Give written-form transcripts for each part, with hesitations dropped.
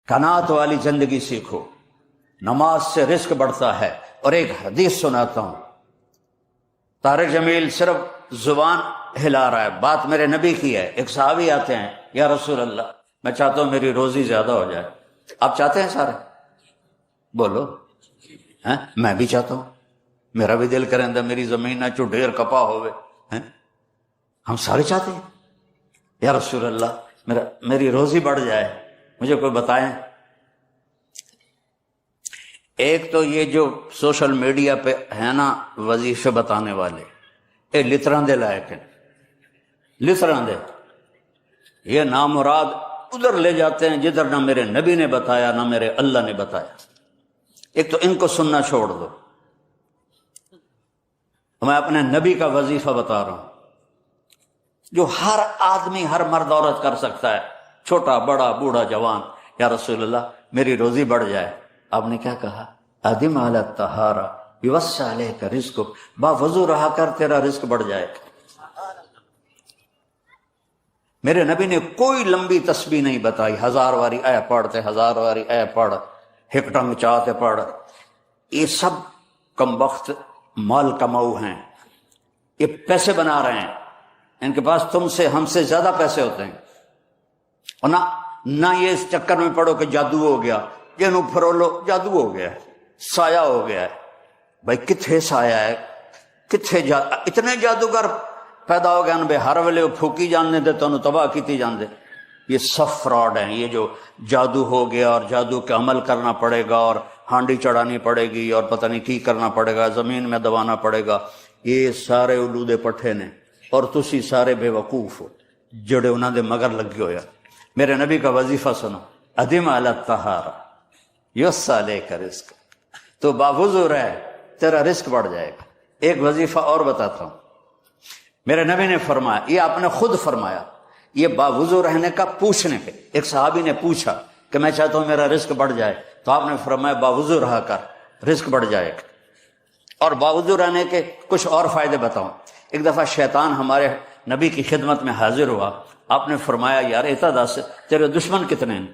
قناعت والی زندگی سیکھو، نماز سے رزق بڑھتا ہے۔ اور ایک حدیث سناتا ہوں، طارق جمیل صرف زبان ہلا رہا ہے، بات میرے نبی کی ہے۔ ایک صحابی آتے ہیں، یا رسول اللہ میں چاہتا ہوں میری روزی زیادہ ہو جائے۔ آپ چاہتے ہیں سارے؟ بولو۔ میں بھی چاہتا ہوں، میرا بھی دل کریں دا میری زمین نہ چو ڈھیر کپا ہوئے۔ ہم سارے چاہتے ہیں، یا رسول اللہ میری روزی بڑھ جائے، مجھے کوئی بتائیں۔ ایک تو یہ جو سوشل میڈیا پہ ہے نا وظیفے بتانے والے، یہ لطران دے لائق ہیں، لطران دے، یہ نامراد ادھر لے جاتے ہیں جدھر نہ میرے نبی نے بتایا نہ میرے اللہ نے بتایا۔ ایک تو ان کو سننا چھوڑ دو، میں اپنے نبی کا وظیفہ بتا رہا ہوں جو ہر آدمی، ہر مرد عورت کر سکتا ہے، چھوٹا بڑا بوڑھا جوان۔ یا رسول اللہ میری روزی بڑھ جائے۔ آپ نے کیا کہا؟ ادم علی الطہارہ یوسع علیک رزقک، با وضو رہا کر تیرا رزق بڑھ جائے گا۔ میرے نبی نے کوئی لمبی تسبیح نہیں بتائی، 1000 واری اے پڑھتے، 1000 واری اے پڑھ، ہک ٹنگ چاہتے پڑھ۔ یہ سب کم وقت مال کماؤ ہیں، یہ پیسے بنا رہے ہیں، ان کے پاس تم سے ہم سے زیادہ پیسے ہوتے ہیں۔ اور نہ یہ اس چکر میں پڑو کہ جادو ہو گیا، جنوں پھرولو جادو ہو گیا ہے، سایہ ہو گیا ہے۔ بھائی کتھے سایہ ہے، کتھے اتنے جادوگر پیدا ہو گئے ان بے ہر ویلے پھوکی جاننے دے تو تباہ کیتی جاندے۔ یہ سب فراڈ ہیں، یہ جو جادو ہو گیا اور جادو کے عمل کرنا پڑے گا اور ہانڈی چڑھانی پڑے گی اور پتہ نہیں کی کرنا پڑے گا، زمین میں دبانا پڑے گا، یہ سارے اولودے پٹھے نے، اور تسی سارے بے وقوف ہو جڑے انہاں دے مگر لگے ہویا۔ میرے نبی کا وظیفہ سنو، ادم علی الطہارہ یوسع علیک رزق، تو باوضو رہ تیرا رزق بڑھ جائے گا۔ ایک وظیفہ اور بتاتا ہوں، میرے نبی نے فرمایا، یہ آپ نے خود فرمایا، یہ باوضو رہنے کا پوچھنے پہ ایک صحابی نے پوچھا کہ میں چاہتا ہوں میرا رزق بڑھ جائے، تو آپ نے فرمایا باوضو رہا کر رزق بڑھ جائے گا۔ اور باوضو رہنے کے کچھ اور فائدے بتاؤں۔ ایک دفعہ شیطان ہمارے نبی کی خدمت میں حاضر ہوا، آپ نے فرمایا یار اتا دس تیرے دشمن کتنے ہیں؟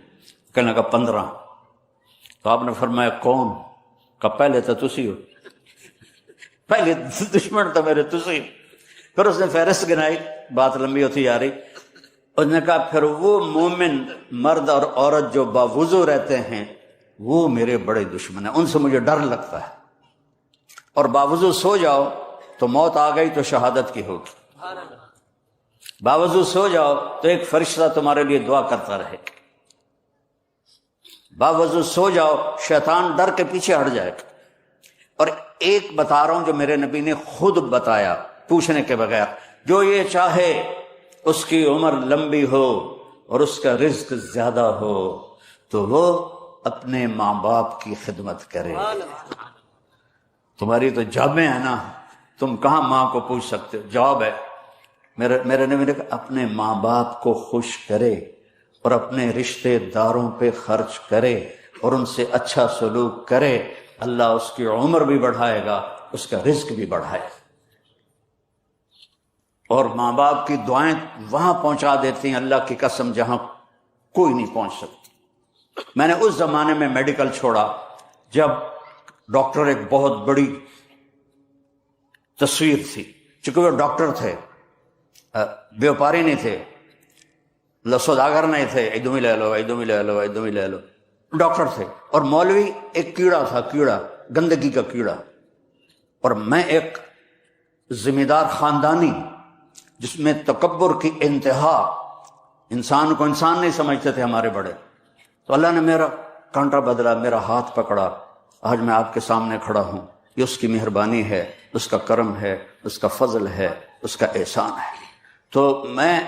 کہنے لگا 15۔ تو آپ نے فرمایا کون؟ کہ پہلے تو تسی ہو، پہلے دشمن تو میرے تسی۔ پھر اس نے فہرست گنائی، بات لمبی ہوتی جا رہی۔ اس نے کہا پھر وہ مومن مرد اور عورت جو باوضو رہتے ہیں وہ میرے بڑے دشمن ہیں، ان سے مجھے ڈر لگتا ہے۔ اور باوضو سو جاؤ تو موت آ گئی تو شہادت کی ہوگی، باوضو سو جاؤ تو ایک فرشتہ تمہارے لیے دعا کرتا رہے، باوضو سو جاؤ شیطان ڈر کے پیچھے ہٹ جائے گا۔ اور ایک بتا رہا ہوں جو میرے نبی نے خود بتایا پوچھنے کے بغیر، جو یہ چاہے اس کی عمر لمبی ہو اور اس کا رزق زیادہ ہو تو وہ اپنے ماں باپ کی خدمت کرے۔ تمہاری تو جابیں ہیں نا، تم کہاں ماں کو پوچھ سکتے ہو؟ جواب ہے میرے نبی نے کہا اپنے ماں باپ کو خوش کرے اور اپنے رشتے داروں پہ خرچ کرے اور ان سے اچھا سلوک کرے، اللہ اس کی عمر بھی بڑھائے گا، اس کا رزق بھی بڑھائے گا۔ اور ماں باپ کی دعائیں وہاں پہنچا دیتی ہیں اللہ کی قسم جہاں کوئی نہیں پہنچ سکتی۔ میں نے اس زمانے میں میڈیکل چھوڑا جب ڈاکٹر ایک بہت بڑی تصویر تھی، چونکہ وہ ڈاکٹر تھے، بیوپاری نہیں تھے، سوداگر نہیں تھے، ایدومی لے لو ایدومی لے لو ایدومی لے لو، ڈاکٹر تھے۔ اور مولوی ایک کیڑا تھا، کیڑا گندگی کا کیڑا، اور میں ایک ذمہ دار خاندانی جس میں تکبر کی انتہا، انسان کو انسان نہیں سمجھتے تھے ہمارے بڑے۔ تو اللہ نے میرا کانٹا بدلا، میرا ہاتھ پکڑا، آج میں آپ کے سامنے کھڑا ہوں۔ یہ اس کی مہربانی ہے، اس کا کرم ہے، اس کا فضل ہے، اس کا احسان ہے۔ تو میں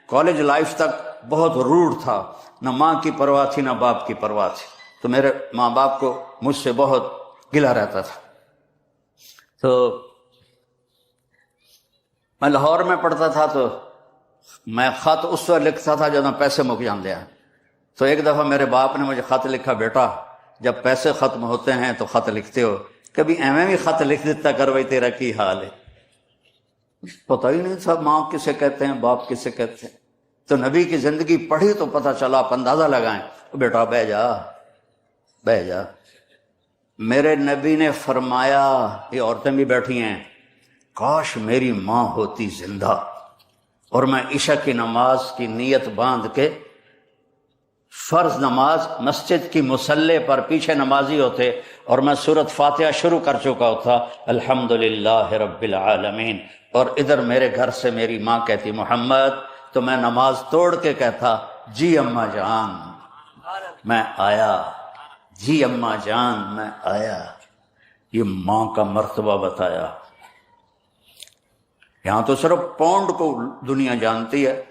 کالج لائف تک بہت روڈ تھا، نہ ماں کی پرواہ تھی نہ باپ کی پرواہ تھی، تو میرے ماں باپ کو مجھ سے بہت گلہ رہتا تھا۔ تو میں لاہور میں پڑھتا تھا تو میں خط اس وقت لکھتا تھا جب پیسے مک جاندے ہیں۔ تو ایک دفعہ میرے باپ نے مجھے خط لکھا، بیٹا جب پیسے ختم ہوتے ہیں تو خط لکھتے ہو، کبھی ایویں بھی خط لکھ دیتا کر بھائی تیرا کی حال ہے۔ پتہ ہی نہیں تھا ماں کسے کہتے ہیں، باپ کسے کہتے ہیں۔ تو نبی کی زندگی پڑھی تو پتہ چلا، آپ اندازہ لگائیں بیٹا بہ جا بہ جا۔ میرے نبی نے فرمایا، یہ عورتیں بھی بیٹھی ہیں، کاش میری ماں ہوتی زندہ اور میں عشاء کی نماز کی نیت باندھ کے فرض نماز مسجد کی مصلی پر پیچھے نمازی ہوتے اور میں سورۃ فاتحہ شروع کر چکا ہوتا، الحمدللہ رب العالمین، اور ادھر میرے گھر سے میری ماں کہتی محمد، تو میں نماز توڑ کے کہتا جی اماں جان میں آیا، جی اماں جان میں آیا۔ یہ ماں کا مرتبہ بتایا۔ یہاں تو صرف پونڈ کو دنیا جانتی ہے۔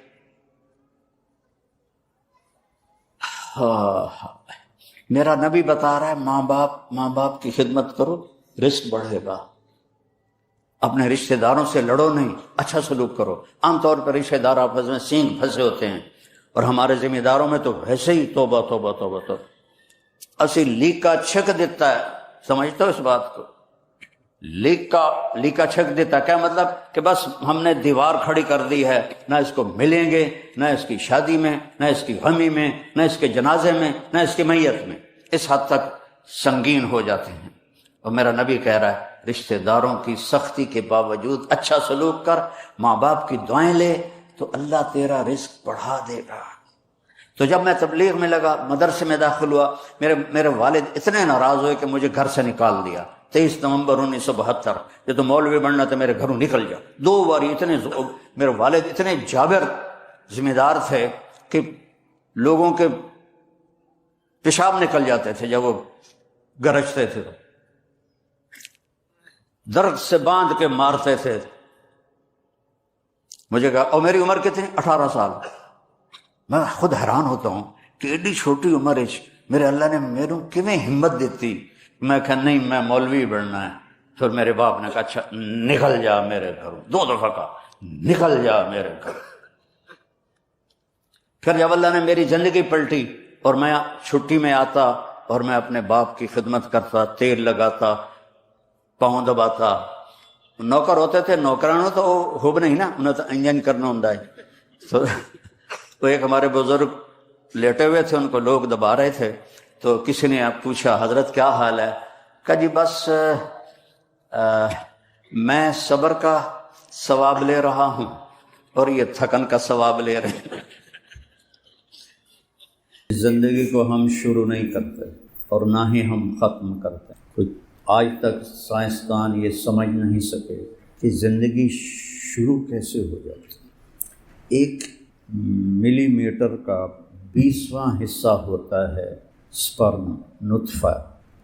میرا نبی بتا رہا ہے ماں باپ کی خدمت کرو، رزق بڑھے گا۔ اپنے رشتہ داروں سے لڑو نہیں، اچھا سلوک کرو۔ عام طور پر رشتہ دار آپس میں سینگ پھنسے ہوتے ہیں، اور ہمارے ذمہ داروں میں تو ویسے ہی توبہ توبہ توبہ توبہ، اسی لیکا چھک دیتا ہے۔ سمجھتے ہو اس بات کو؟ لیکا چھک دیتا کیا مطلب؟ کہ بس ہم نے دیوار کھڑی کر دی ہے، نہ اس کو ملیں گے، نہ اس کی شادی میں، نہ اس کی غمی میں، نہ اس کے جنازے میں، نہ اس کی میت میں۔ اس حد تک سنگین ہو جاتے ہیں۔ اور میرا نبی کہہ رہا ہے رشتہ داروں کی سختی کے باوجود اچھا سلوک کر، ماں باپ کی دعائیں لے، تو اللہ تیرا رزق بڑھا دے گا۔ تو جب میں تبلیغ میں لگا، مدرسے میں داخل ہوا، میرے والد اتنے ناراض ہوئے کہ مجھے گھر سے نکال دیا۔ 23 نومبر 1972، یہ تو مولوی بننا تھا، میرے گھروں نکل جا۔ 2 بار میرے والد اتنے جابر ذمہ دار تھے کہ لوگوں کے پیشاب نکل جاتے تھے جب وہ گرجتے تھے، تو درد سے باندھ کے مارتے تھے۔ مجھے کہا، اور میری عمر کتنی؟ 18 سال۔ میں خود حیران ہوتا ہوں کہ ایڈی چھوٹی عمر میرے اللہ نے میروں کیویں ہمت دیتی۔ میں کہا نہیں، میں مولوی بننا ہے۔ پھر میرے باپ نے کہا اچھا نکل جا میرے گھروں، 2 دفعہ کہا نکل جا میرے گھر۔ پھر جب اللہ نے میری زندگی پلٹی اور میں چھٹی میں آتا اور میں اپنے باپ کی خدمت کرتا، تیل لگاتا، پاؤں دباتا۔ نوکر ہوتے تھے، نوکرانوں تو خوب نہیں نا، انہیں تو انجن کرنا ہوں ہے۔ تو ایک ہمارے بزرگ لیٹے ہوئے تھے، ان کو لوگ دبا رہے تھے، تو کسی نے پوچھا حضرت کیا حال ہے؟ کہا جی بس میں صبر کا ثواب لے رہا ہوں اور یہ تھکن کا ثواب لے رہے ہیں۔ زندگی کو ہم شروع نہیں کرتے اور نہ ہی ہم ختم کرتے۔ کوئی آج تک سائنسدان یہ سمجھ نہیں سکے کہ زندگی شروع کیسے ہو جاتی۔ 1 ملی میٹر کا 20واں حصہ ہوتا ہے سپرم، نطفہ،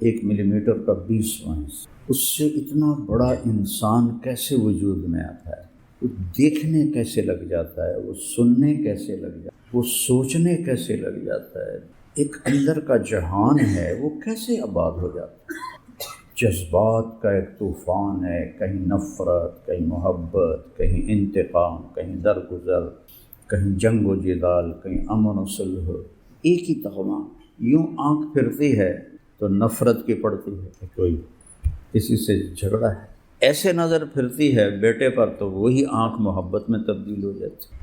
1 ملی میٹر کا 20واں حصہ۔ اس سے اتنا بڑا انسان کیسے وجود میں آتا ہے؟ وہ دیکھنے کیسے لگ جاتا ہے، وہ سننے کیسے لگ جاتا ہے، وہ سوچنے کیسے لگ جاتا ہے، ایک اندر کا جہان ہے وہ کیسے آباد ہو جاتا ہے۔ جذبات کا ایک طوفان ہے، کہیں نفرت، کہیں محبت، کہیں انتقام، کہیں درگزر، کہیں جنگ و جدال، کہیں امن و صلح، ایک ہی تغمہ۔ یوں آنکھ پھرتی ہے تو نفرت کی پڑتی ہے کہ کوئی کسی سے جھگڑا ہے، ایسے نظر پھرتی ہے بیٹے پر تو وہی آنکھ محبت میں تبدیل ہو جاتی ہے،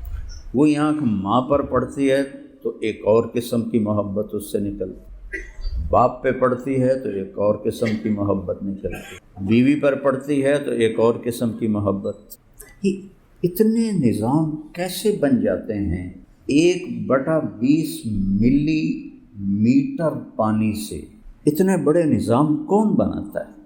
وہی آنکھ ماں پر پڑتی ہے تو ایک اور قسم کی محبت اس سے نکلتی، باپ پہ پڑتی ہے تو ایک اور قسم کی محبت نکلتی، بیوی پر پڑتی ہے تو ایک اور قسم کی محبت۔ اتنے نظام کیسے بن جاتے ہیں 1/20 ملی میٹر پانی سے؟ اتنے بڑے نظام کون بناتا ہے؟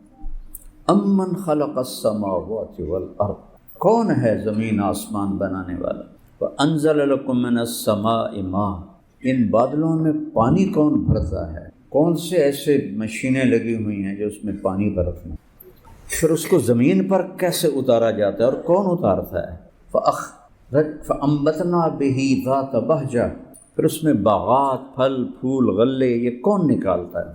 امن خلق السماوات والارض، کون ہے زمین آسمان بنانے والا؟ وانزل لکم من السماء ماء، ان بادلوں میں پانی کون بھرتا ہے؟ کون سے ایسے مشینیں لگی ہوئی ہیں جو اس میں پانی بھرتی ہیں؟ پھر اس کو زمین پر کیسے اتارا جاتا ہے اور کون اتارتا ہے؟ فَأَنبَتْنَا بِهِ ذَاتَ بَهْجَةٍ، پھر اس میں باغات، پھل پھول، غلے، یہ کون نکالتا ہے؟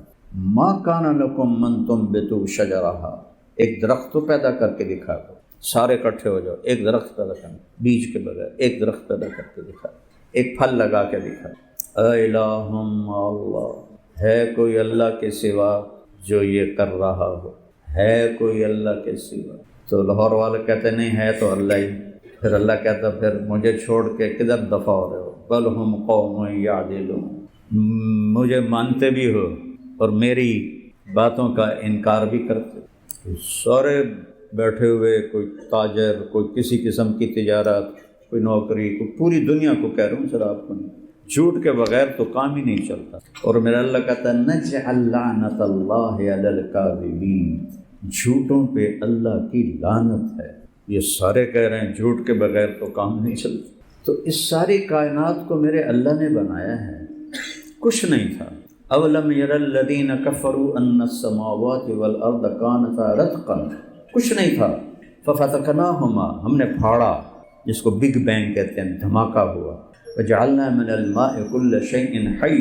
مَا كَانَ لَكُمْ مَن تُنبِتُوا شَجَرَهَا، ایک درخت تو پیدا کر کے دکھا دو، سارے اکٹھے ہو جاؤ، ایک درخت پیدا کرنا بیج کے بغیر، ایک درخت پیدا کر کے دکھا، ایک پھل لگا کے دکھا۔ اِلَٰهٌ مَّعَ اللَّهِ، ہے کوئی اللہ کے سوا جو یہ کر رہا ہو؟ ہے کوئی اللہ کے سوا؟ تو لاہور والے کہتے نہیں ہے تو اللہ ہی۔ پھر اللہ کہتا پھر مجھے چھوڑ کے کدھر دفع ہو رہے ہو؟ بل ہم قوم یعدلون، مجھے مانتے بھی ہو اور میری باتوں کا انکار بھی کرتے ہو۔ سارے بیٹھے ہوئے، کوئی تاجر، کوئی کسی قسم کی تجارت، کوئی نوکری، کوئی پوری دنیا کو کہہ رہا ہوں سر آپ کو نہیں، جھوٹ کے بغیر تو کام ہی نہیں چلتا۔ اور میرا اللہ کہتا ہے نجعل لعنت اللہ علی الکاذبین، جھوٹوں پہ اللہ کی لعنت ہے۔ یہ سارے کہہ رہے ہیں جھوٹ کے بغیر تو کام نہیں چلتا۔ تو اس ساری کائنات کو میرے اللہ نے بنایا ہے، کچھ نہیں تھا۔ اولم یر الذین کفروا ان السماوات والارض کانتا رتقا، کچھ نہیں تھا۔ ففتقناہما، ہم نے پھاڑا، جس کو بگ بینگ کہتے ہیں، دھماکہ ہوا۔ وجعلنا من الماء کل شیء حی،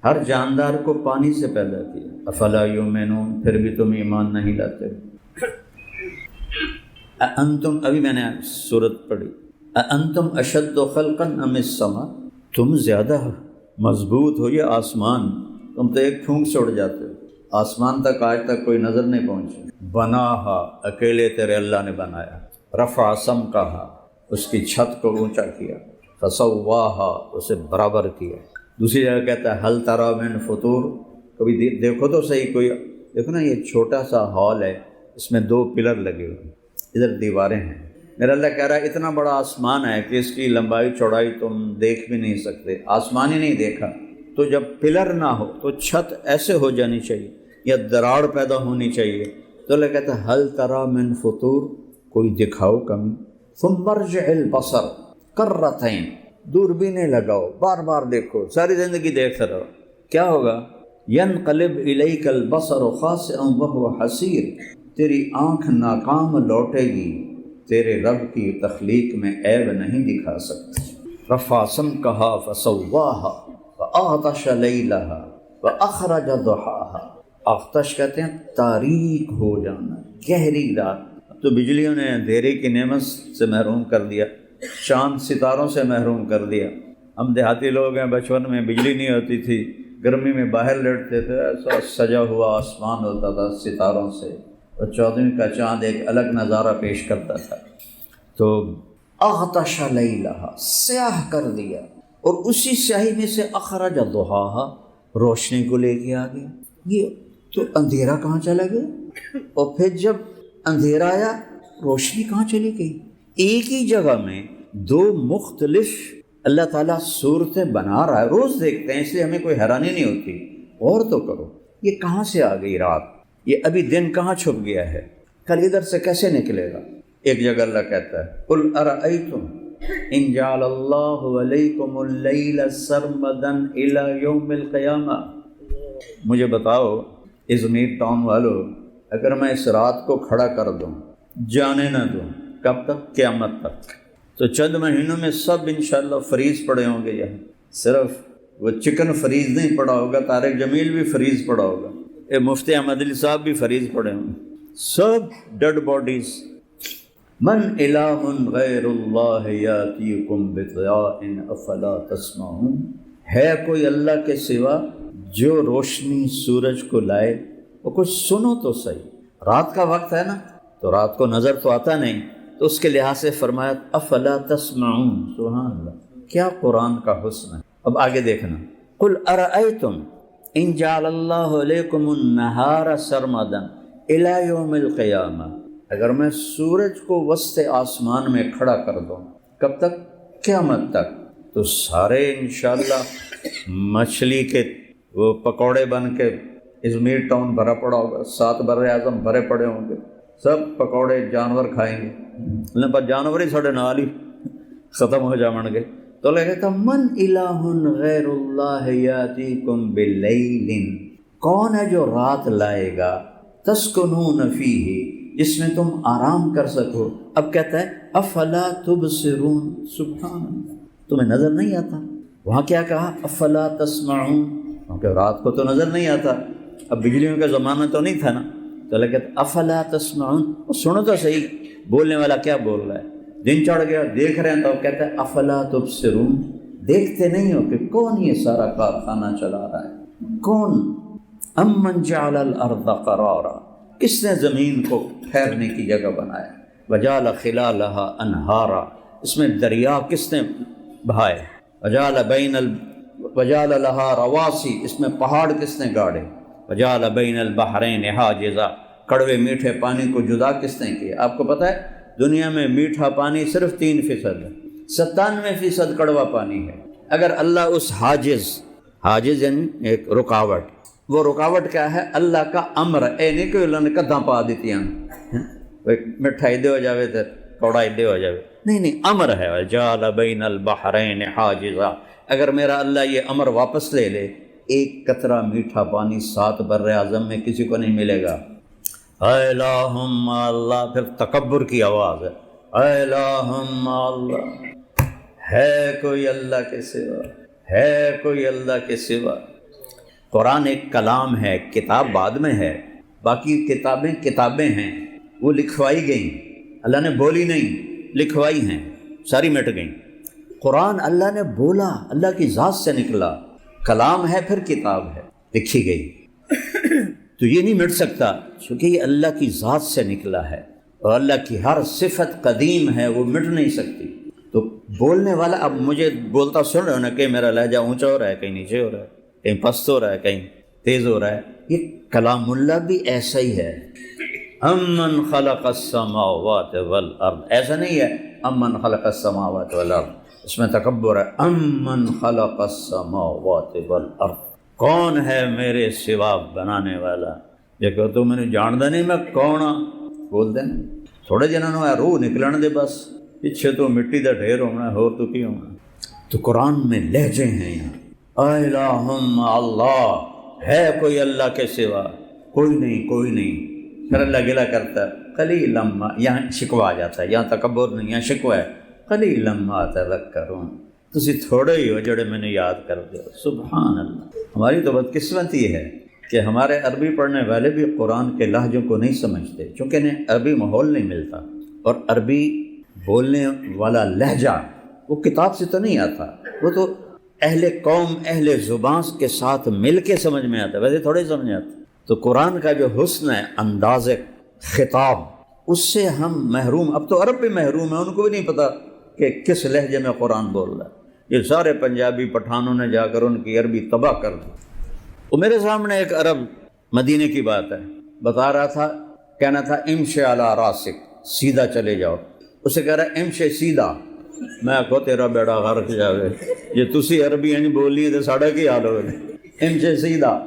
ہر جاندار کو پانی سے پیدا کیا۔ افلا یؤمنون، پھر بھی تم ایمان نہیں لاتے ہو۔ انتم، ابھی میں نے سورت پڑھی، انتم اشد خلقا ام السماء، تم زیادہ مضبوط ہو یا آسمان؟ تم تو ایک پھونک سے اڑ جاتے ہو، آسمان تک آج تک کوئی نظر نہیں پہنچی۔ بناہا، اکیلے تیرے اللہ نے بنایا۔ رفع سمکہا، اس کی چھت کو اونچا کیا۔ فسواہا، اسے برابر کیا۔ دوسری جگہ کہتا ہے حل تری من فطور، کبھی دیکھو تو صحیح، کوئی دیکھو نا، یہ چھوٹا سا ہال ہے، اس میں 2 پلر لگے ہوئے، ادھر دیواریں ہیں۔ میرا اللہ کہہ رہا ہے اتنا بڑا آسمان ہے کہ اس کی لمبائی چوڑائی تم دیکھ بھی نہیں سکتے، آسمان ہی نہیں دیکھا۔ تو جب پلر نہ ہو تو چھت ایسے ہو جانی چاہیے یا دراڑ پیدا ہونی چاہیے۔ تو اللہ کہتا ہے حل تری من فطور، کوئی دکھاؤ کمی۔ ثم ارجع البصر کرتین، دوربینیں لگاؤ، بار بار دیکھو، ساری زندگی دیکھتے رہو، کیا ہوگا؟ ینقلب الیک البصر خاسئا وهو حسیر، تیری آنکھ ناکام لوٹے گی، تیرے رب کی تخلیق میں عیب نہیں دکھا سکتی۔ رفع سمکہا فسواہا وأغطش لیلہا وأخرج ضحاہا، اغطش کہتے ہیں تاریک ہو جانا، گہری رات۔ تو بجلیوں نے اندھیرے کی نعمت سے محروم کر دیا، چاند ستاروں سے محروم کر دیا۔ ہم دیہاتی لوگ ہیں، بچپن میں بجلی نہیں ہوتی تھی، گرمی میں باہر لیٹتے تھے، ایسا سجا ہوا آسمان ہوتا تھا ستاروں سے، اور 14ویں کا چاند ایک الگ نظارہ پیش کرتا تھا۔ تو اغطش لیلہا، سیاہ کر دیا، اور اسی سیاہی میں سے اخرج ضحاہا، روشنی کو لے کے آ گیا۔ یہ تو اندھیرا کہاں چلا گیا؟ اور پھر جب اندھیرا آیا، روشنی کہاں چلی گئی؟ ایک ہی جگہ میں 2 مختلف اللہ تعالیٰ صورتیں بنا رہا ہے، روز دیکھتے ہیں، اس لیے ہمیں کوئی حیرانی نہیں ہوتی۔ اور تو کرو، یہ کہاں سے آ گئی رات؟ یہ ابھی دن کہاں چھپ گیا ہے؟ کل ادھر سے کیسے نکلے گا؟ ایک جگہ اللہ کہتا ہے قل ارأیتم ان جعل اللہ علیکم اللیل سرمدا الی یوم القیامہ، مجھے بتاؤ ازمیر ٹاؤن والو، اگر میں اس رات کو کھڑا کر دوں، جانے نہ دوں، کب تک؟ قیامت تک۔ تو چند مہینوں میں سب انشاءاللہ فریز پڑے ہوں گے یہاں، صرف وہ چکن فریز نہیں پڑا ہوگا، طارق جمیل بھی فریز پڑا ہوگا، مفتی احمد علی صاحب بھی فریز پڑے ہوں گے، سب ڈیڈ باڈیز۔ من الہ غیر اللہ یاتیکم بضیاء افلا تسمعون، ہے کوئی اللہ کے سوا جو روشنی سورج کو لائے؟ وہ کچھ سنو تو صحیح، رات کا وقت ہے نا، تو رات کو نظر تو آتا نہیں، تو اس کے لحاظ سے فرمایا افلا تسمعون۔ سبحان اللہ، کیا قرآن کا حسن ہے۔ اب آگے دیکھنا، قل ارأیتم ان جعل اللہ علیکم النہار سرمدا الی یوم القیامہ، اگر میں سورج کو وسط آسمان میں کھڑا کر دوں، کب تک؟ قیامت تک۔ تو سارے انشاءاللہ مچھلی کے وہ پکوڑے بن کے ازمیر ٹاؤن بھرا پڑا ہوگا، 7 بر اعظم بھرے پڑے ہوں گے، سب پکوڑے جانور کھائیں گے، اللہ پر جانور ہی ساڑھے نال ہی ختم ہو جاون گے۔ تو اللہ کہتا من الہ غیر اللہ یاتیکم باللیل، کون ہے جو رات لائے گا، تسکنون فیہ، جس میں تم آرام کر سکو۔ اب کہتا ہے افلا تبصرون، سبحان اللہ، تمہیں نظر نہیں آتا؟ وہاں کیا کہا؟ افلا تسمعون، کیونکہ رات کو تو نظر نہیں آتا، اب بجلیوں کا زمانہ تو نہیں تھا نا، تو اللہ کہتا ہے افلا تسمعون، سنو تو صحیح، بولنے والا کیا بول رہا ہے؟ دن چڑھ گیا، دیکھ رہے ہیں، تو کہتا ہے افلا تبصرون، دیکھتے نہیں ہو کہ کون یہ سارا کارخانہ چلا رہا ہے؟ کون؟ امن جعل الارض قرارا، کس نے زمین کو ٹھہرنے کی جگہ بنایا؟ وجعل خلالها انہارا، اس میں دریا کس نے بہائے؟ وجعل بین وجعل لها رواسی، اس میں پہاڑ کس نے گاڑے؟ وجعل بین البحرین حاجزا، کڑوے میٹھے پانی کو جدا کس نے کیا؟ آپ کو پتہ ہے دنیا میں میٹھا پانی صرف 3% ہے، 97% کڑوا پانی ہے۔ اگر اللہ اس حاجز یعنی ایک رکاوٹ، وہ رکاوٹ کیا ہے؟ اللہ کا امر، اے نہیں کہ اللہ نے کداں پا دیتی ہیں میٹھا ادھے ہو جاوے تو کوڑا ادھے ہو جاوے، نہیں امر ہے۔ وجعل بین البحرین حاجزا، اگر میرا اللہ یہ امر واپس لے لے، ایک قطرہ میٹھا پانی 7 بر اعظم میں کسی کو نہیں ملے گا۔ اے اللہم اللہ، پھر تکبر کی آواز ہے، اے اللہم اللہ، ہے کوئی اللہ کے سوا، ہے کوئی اللہ کے سوا۔ قرآن ایک کلام ہے، کتاب بعد میں ہے، باقی کتابیں ہیں، وہ لکھوائی گئیں، اللہ نے بولی نہیں، لکھوائی ہیں، ساری مٹ گئیں۔ قرآن اللہ نے بولا، اللہ کی ذات سے نکلا، کلام ہے پھر کتاب ہے، لکھی گئی، تو یہ نہیں مٹ سکتا چونکہ یہ اللہ کی ذات سے نکلا ہے، اور اللہ کی ہر صفت قدیم ہے، وہ مٹ نہیں سکتی۔ تو بولنے والا، اب مجھے بولتا سن رہے ہو نا کہ میرا لہجہ اونچا ہو رہا ہے، کہیں نیچے ہو رہا ہے، کہیں پست ہو رہا ہے، کہیں تیز ہو رہا ہے، یہ کلام اللہ بھی ایسا ہی ہے۔ امن خلق السماوات والارض، ایسا نہیں ہے امن خلق السماوات والارض، اس میں تکبر ہے۔ امن خلق السماوات والارض، کون ہے میرے سوا بنانے والا؟ یہ کہ تو میں نے جاندا نہیں میں کون ہاں، بول دیں تھوڑے جنہوں نے روح نکلن دے، بس پیچھے تو مٹی دا ڈھیر ہونا ہے، اور تو کی ہونا۔ تو قرآن میں لہجے ہیں یہاں، اے اللہم اللہ، ہے کوئی اللہ کے سوا؟ کوئی نہیں، کوئی نہیں۔ پھر اللہ گلہ کرتا ہے، قلیلا ما، یہاں شکوہ آ جاتا ہے، یہاں تکبر نہیں، یہاں شکوہ ہے، قلیلا ما تذکرون، تسی تھوڑے ہی ہو جڑے میں نے یاد کر دیا۔ سبحان اللہ، ہماری تو بدقسمتی ہے کہ ہمارے عربی پڑھنے والے بھی قرآن کے لہجوں کو نہیں سمجھتے، چونکہ انہیں عربی ماحول نہیں ملتا، اور عربی بولنے والا لہجہ وہ کتاب سے تو نہیں آتا، وہ تو اہل قوم، اہل زبان کے ساتھ مل کے سمجھ میں آتا ہے، ویسے تھوڑے سمجھ آتا۔ تو قرآن کا جو حسن ہے انداز خطاب، اس سے ہم محروم، اب تو عرب بھی محروم ہیں، ان کو بھی نہیں پتہ کہ کس لہجے میں قرآن بول رہا ہے۔ یہ سارے پنجابی پٹھانوں نے جا کر ان کی عربی تباہ کر دی۔ وہ میرے سامنے ایک عرب، مدینے کی بات ہے، بتا رہا تھا، کہنا تھا امشی علی راسک، سیدھا چلے جاؤ، اسے کہہ رہا امشی سیدھا، میں کہو تیرا بیڑا غرق جاوے، یہ تسی عربی نہیں بولی تو ساڑا کی حال ہوئے، امشی سیدھا۔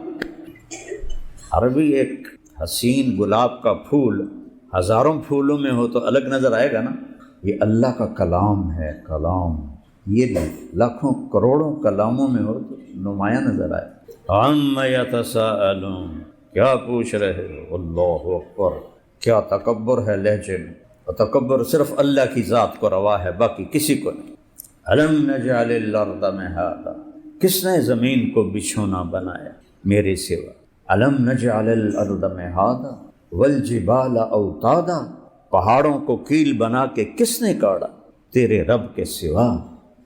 عربی ایک حسین گلاب کا پھول ہزاروں پھولوں میں ہو تو الگ نظر آئے گا نا، یہ اللہ کا کلام ہے، کلام، یہ لاکھوں کروڑوں کلاموں میں ہو تو نمایاں نظر آئے۔ عَمَّ يَتَسَاءَلُونَ، کیا پوچھ رہے ہو؟ اللہ اکبر، کیا تکبر ہے لہجے میں، اور تکبر صرف اللہ کی ذات کو روا ہے، باقی کسی کو نہیں۔ أَلَمْ نَجْعَلِ الْأَرْضَ مِهَادًا، کس نے زمین کو بچھونا بنایا میرے سوا؟ أَلَمْ نَجْعَلِ الْأَرْضَ مِهَادًا وَالْجِبَالَ أَوْتَادًا، پہاڑوں کو کیل بنا کے کس نے کاٹا تیرے رب کے سوا؟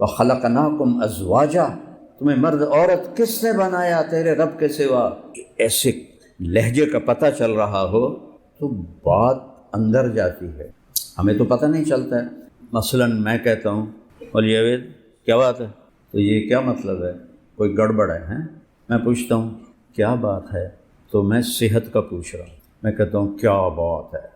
وَخَلَقْنَاكُمْ أَزْوَاجًا، تمہیں مرد عورت کس نے بنایا تیرے رب کے سوا؟ ایسے لہجے کا پتہ چل رہا ہو تو بات اندر جاتی ہے، ہمیں تو پتہ نہیں چلتا ہے۔ مثلا میں کہتا ہوں مولی جاوید کیا بات ہے، تو یہ کیا مطلب ہے، کوئی گڑبڑ ہے، ہیں؟ میں پوچھتا ہوں کیا بات ہے، تو میں صحت کا پوچھ رہا ہوں، میں کہتا ہوں کیا بات ہے،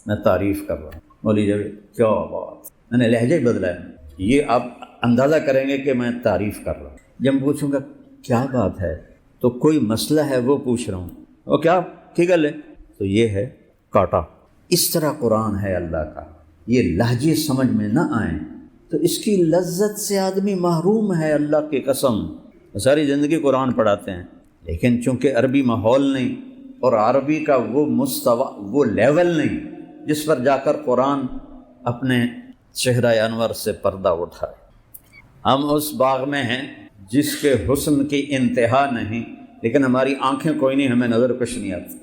میں تعریف کر رہا ہوں، مولی جاوید کیا بات، میں نے لہجہ ہی بدلا ہے۔ یہ آپ اندازہ کریں گے کہ میں تعریف کر رہا ہوں۔ جب میں پوچھوں گا کیا بات ہے تو کوئی مسئلہ ہے وہ پوچھ رہا ہوں، وہ کیا کی گل ہے، تو یہ ہے کاٹا۔ اس طرح قرآن ہے اللہ کا، یہ لہجے سمجھ میں نہ آئیں تو اس کی لذت سے آدمی محروم ہے، اللہ کی قسم۔ ساری زندگی قرآن پڑھاتے ہیں، لیکن چونکہ عربی ماحول نہیں اور عربی کا وہ مستوی، وہ لیول نہیں جس پر جا کر قرآن اپنے چہرہ انور سے پردہ اٹھائے۔ ہم اس باغ میں ہیں جس کے حسن کی انتہا نہیں، لیکن ہماری آنکھیں کوئی نہیں، ہمیں نظر کچھ نہیں آتی۔